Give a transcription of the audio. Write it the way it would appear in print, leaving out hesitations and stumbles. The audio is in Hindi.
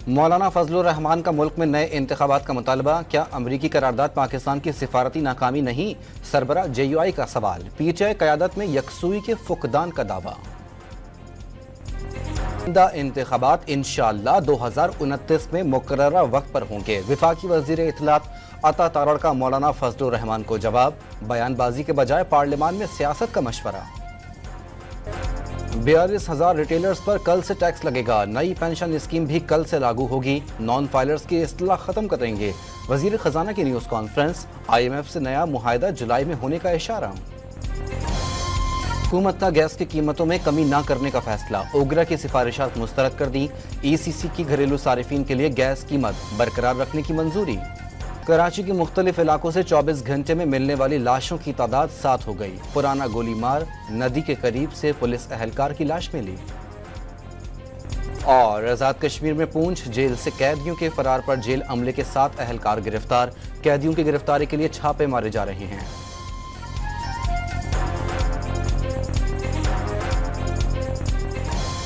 मौलाना फजलुर रहमान का मुल्क में नए इंतखाबात का मुतालबा, क्या अमरीकी करारदाद पाकिस्तान की सिफारती नाकामी नहीं? सरबरा JUI का सवाल, PTI क़यादत में यकसुई के फुकदान का दावा। इंतखाबात इंशाअल्लाह 2029 में मुकर्ररा वक्त पर होंगे। वफाकी वज़ीर इत्तलात अता तारड़ का मौलाना फजलुर रहमान को जवाब, बयानबाजी के बजाय पार्लियामान में सियासत का मशवरा। 42,000 रिटेलर्स पर कल से टैक्स लगेगा। नई पेंशन स्कीम भी कल से लागू होगी। नॉन फाइलर्स की इस्तिलाह खत्म करेंगे। वजीर खजाना की न्यूज़ कॉन्फ्रेंस, IMF से नया मुआहदा जुलाई में होने का इशारा। हुकूमत का गैस की कीमतों में कमी न करने का फैसला, ओगरा की सिफारिशात मुस्तरद कर दी। ECC की घरेलू सारिफिन के लिए गैस कीमत बरकरार रखने की मंजूरी। कराची के मुख्तलिफ इलाकों से 24 घंटे में मिलने वाली लाशों की तादाद 7 हो गई। पुराना गोलीमार नदी के करीब से पुलिस एहलकार की लाश मिली। और आज़ाद कश्मीर में पूंछ जेल से कैदियों के फरार पर जेल अमले के 7 एहलकार गिरफ्तार। कैदियों की गिरफ्तारी के लिए छापे मारे जा रहे हैं।